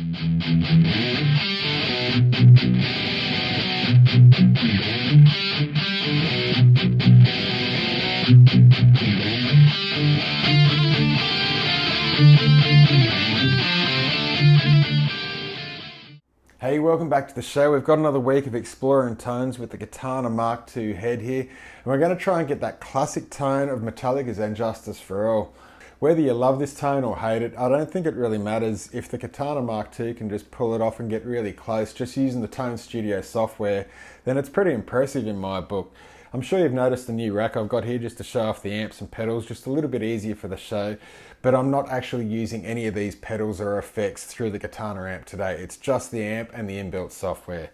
Hey, welcome back to the show. We've got another week of exploring tones with the Katana Mark II head here, and we're going to try and get that classic tone of Metallica's And Justice for All. Whether you love this tone or hate it, I don't think it really matters. If the Katana Mark II can just pull it off and get really close just using the Tone Studio software, then it's pretty impressive in my book. I'm sure you've noticed the new rack I've got here just to show off the amps and pedals, just a little bit easier for the show, but I'm not actually using any of these pedals or effects through the Katana amp today. It's just the amp and the inbuilt software.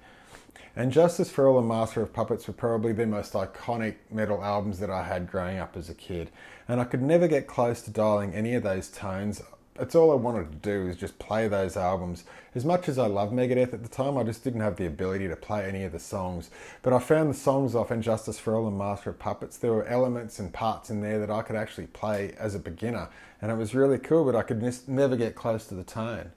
And Justice for All and Master of Puppets were probably the most iconic metal albums that I had growing up as a kid, and I could never get close to dialing any of those tones. It's all I wanted to do is just play those albums. As much as I loved MkII at the time, I just didn't have the ability to play any of the songs. But I found the songs off And Justice for All and Master of Puppets. There were elements and parts in there that I could actually play as a beginner. And it was really cool, but I could never get close to the tone.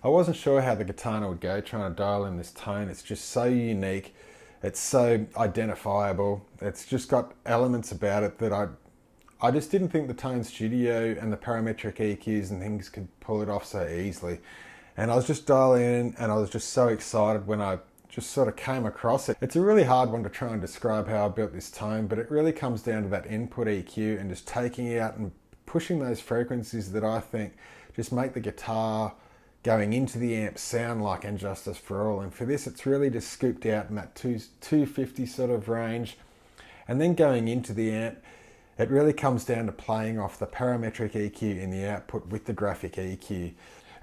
I wasn't sure how the Katana would go trying to dial in this tone. It's just so unique. It's so identifiable. It's just got elements about it that I just didn't think the Tone Studio and the parametric EQs and things could pull it off so easily. And I was just dialing in and I was just so excited when I just sort of came across it. It's a really hard one to try and describe how I built this tone, but it really comes down to that input EQ and just taking it out and pushing those frequencies that I think just make the guitar going into the amp sound like And Justice for All. And for this, it's really just scooped out in that 250 sort of range. And then going into the amp, it really comes down to playing off the parametric EQ in the output with the graphic EQ.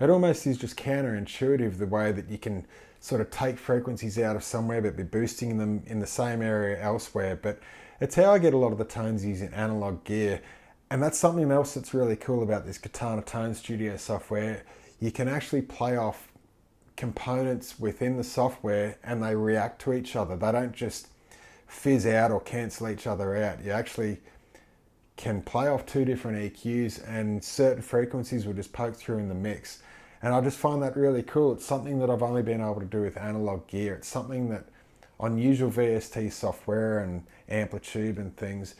It almost is just counterintuitive the way that you can sort of take frequencies out of somewhere but be boosting them in the same area elsewhere. But it's how I get a lot of the tones using analog gear. And that's something else that's really cool about this Katana Tone Studio software. You can actually play off components within the software and they react to each other. They don't just fizz out or cancel each other out. You actually can play off two different EQs and certain frequencies will just poke through in the mix. And I just find that really cool. It's something that I've only been able to do with analog gear. It's something that on usual VST software and Amplitube and things,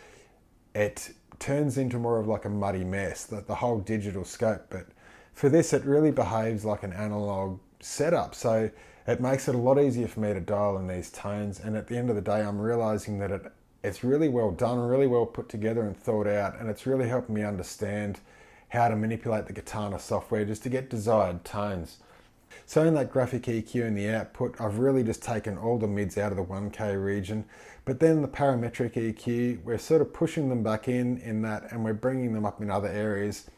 it turns into more of like a muddy mess, the whole digital scope. But for this, it really behaves like an analog setup. So it makes it a lot easier for me to dial in these tones. And at the end of the day, I'm realizing that it's really well done, really well put together and thought out. And it's really helping me understand how to manipulate the Katana software just to get desired tones. So in that graphic EQ in the output, I've really just taken all the mids out of the 1K region. But then the parametric EQ, we're sort of pushing them back in that, and we're bringing them up in other areas.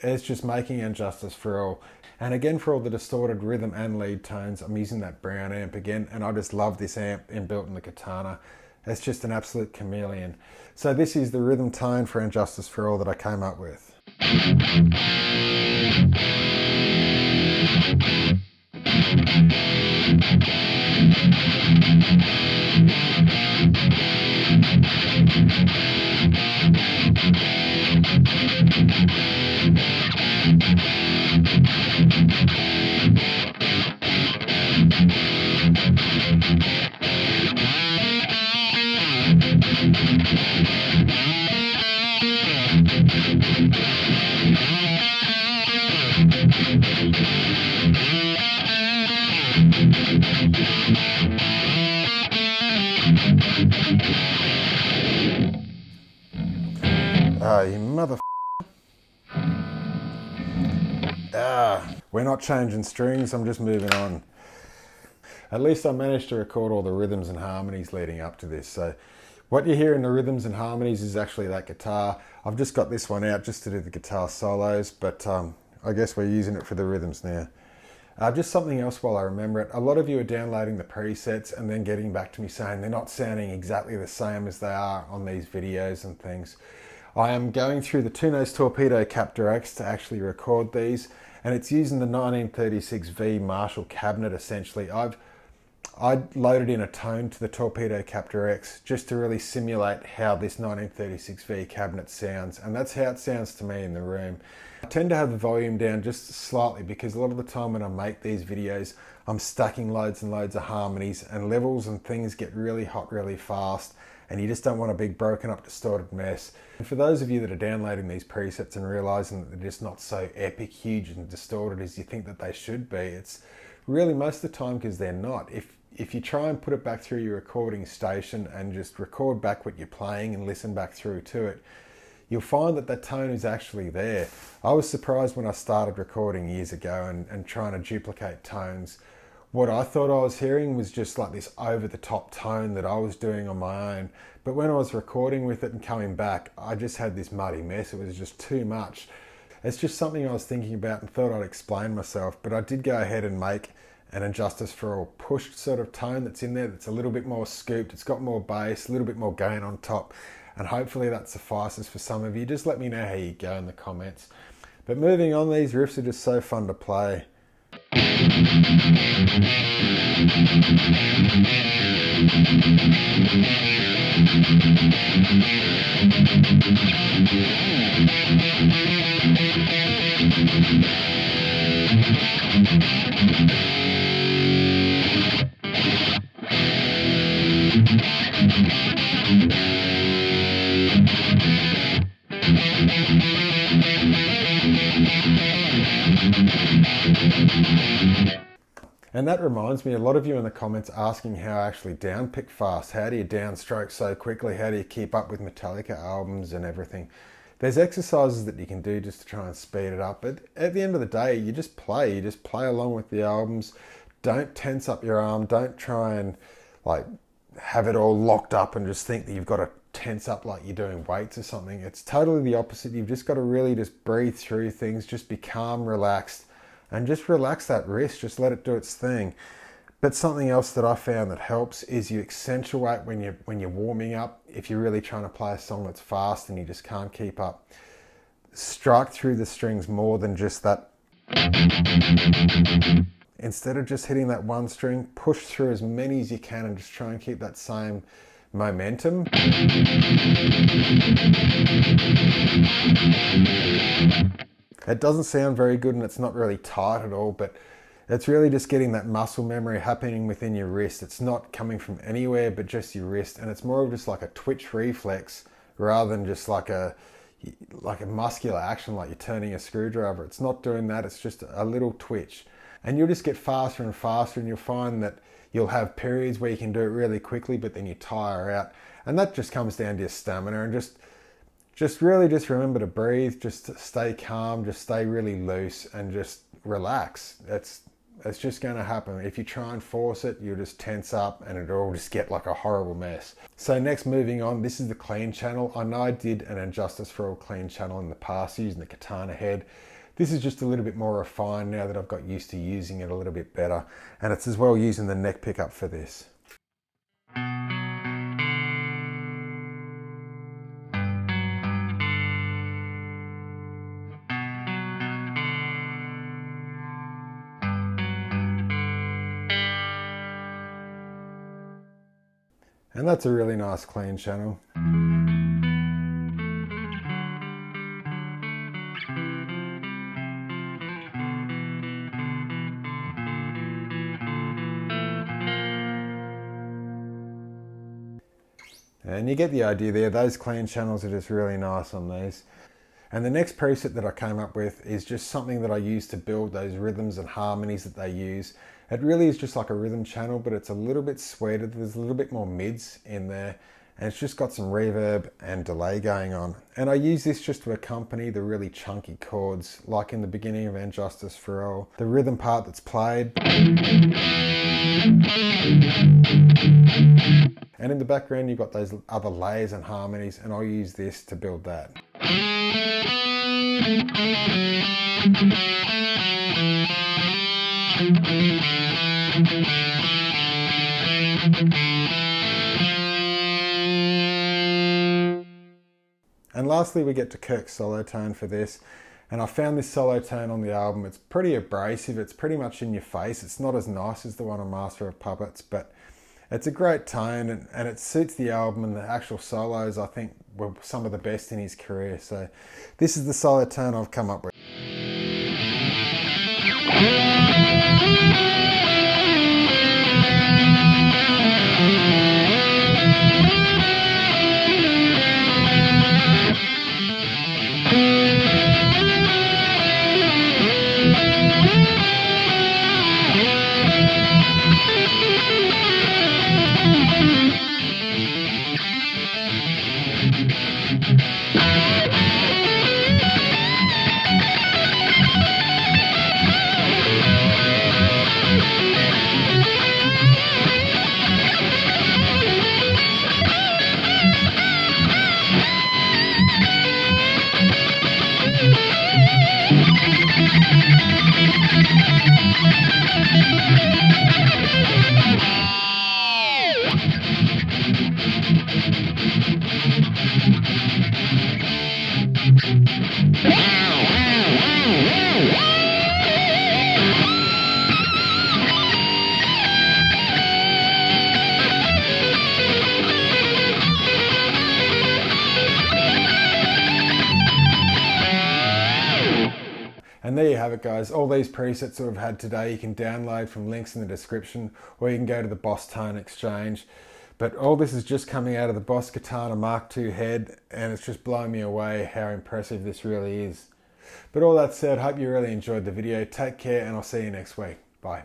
It's just making And Justice for All. And again, for all the distorted rhythm and lead tones, I'm using that brown amp again, and I just love this amp inbuilt in the Katana. It's just an absolute chameleon. So this is the rhythm tone for And Justice for All that I came up with. You mother. We're not changing strings, I'm just moving on. At least I managed to record all the rhythms and harmonies leading up to this. So What you hear in the rhythms and harmonies is actually that guitar. I've just got this one out just to do the guitar solos, but I guess we're using it for the rhythms now. Just something else while I remember it. A lot of you are downloading the presets and then getting back to me saying they're not sounding exactly the same as they are on these videos and things. I am going through the two-nose Torpedo Captor X to actually record these, and it's using the 1936V Marshall cabinet essentially. I loaded in a tone to the Torpedo Captor X just to really simulate how this 1936V cabinet sounds, and that's how it sounds to me in the room. I tend to have the volume down just slightly because a lot of the time when I make these videos, I'm stacking loads and loads of harmonies, and levels and things get really hot really fast, and you just don't want a big broken up distorted mess. And for those of you that are downloading these presets and realizing that they're just not so epic, huge and distorted as you think that they should be, it's really most of the time because they're not. If you try and put it back through your recording station and just record back what you're playing and listen back through to it, you'll find that that tone is actually there. I was surprised when I started recording years ago and trying to duplicate tones. What I thought I was hearing was just like this over-the-top tone that I was doing on my own. But when I was recording with it and coming back, I just had this muddy mess. It was just too much. It's just something I was thinking about and thought I'd explain myself. But I did go ahead and make an Injustice for All pushed sort of tone that's in there that's a little bit more scooped. It's got more bass, a little bit more gain on top. And hopefully that suffices for some of you. Just let me know how you go in the comments. But moving on, these riffs are just so fun to play. And that reminds me, a lot of you in the comments asking how I actually downpick fast. How do you downstroke so quickly? How do you keep up with Metallica albums and everything? There's exercises that you can do just to try and speed it up. But at the end of the day, you just play. You just play along with the albums. Don't tense up your arm. Don't try and like have it all locked up and just think that you've got to tense up like you're doing weights or something. It's totally the opposite. You've just got to really just breathe through things. Just be calm, relaxed. And just relax that wrist, just let it do its thing. But something else that I found that helps is you accentuate when you're warming up. If you're really trying to play a song that's fast and you just can't keep up, strike through the strings more than just that. Instead of just hitting that one string, push through as many as you can and just try and keep that same momentum. It doesn't sound very good and it's not really tight at all, but it's really just getting that muscle memory happening within your wrist. It's not coming from anywhere but just your wrist, and it's more of just like a twitch reflex rather than just like a muscular action like you're turning a screwdriver. It's not doing that, it's just a little twitch. And you'll just get faster and faster, and you'll find that you'll have periods where you can do it really quickly but then you tire out. And that just comes down to your stamina, and just really just remember to breathe, just stay calm, just stay really loose and just relax. It's just going to happen. If you try and force it, you'll just tense up and it'll all just get like a horrible mess. So next, moving on, this is the clean channel. I know I did an Injustice for All clean channel in the past using the Katana head. This is just a little bit more refined now that I've got used to using it a little bit better. And it's as well using the neck pickup for this. And that's a really nice clean channel. And you get the idea there. Those clean channels are just really nice on these. And the next preset that I came up with is just something that I use to build those rhythms and harmonies that they use. It really is just like a rhythm channel, but it's a little bit sweeter. There's a little bit more mids in there. and it's just got some reverb and delay going on. And I use this just to accompany the really chunky chords, like in the beginning of And Justice for All. The rhythm part that's played. And in the background you've got those other layers and harmonies, and I'll use this to build that. And lastly we get to Kirk's solo tone for this, and I found this solo tone on the album. It's pretty abrasive, it's pretty much in your face. It's not as nice as the one on Master of Puppets, but it's a great tone, and it suits the album, and the actual solos I think were some of the best in his career. So this is the solo tone I've come up with. And there you have it, guys. All these presets that we've had today you can download from links in the description, or you can go to the Boss Tone Exchange. But all this is just coming out of the Boss Katana Mark II head, and it's just blowing me away how impressive this really is. But all that said, hope you really enjoyed the video. Take care, and I'll see you next week. Bye.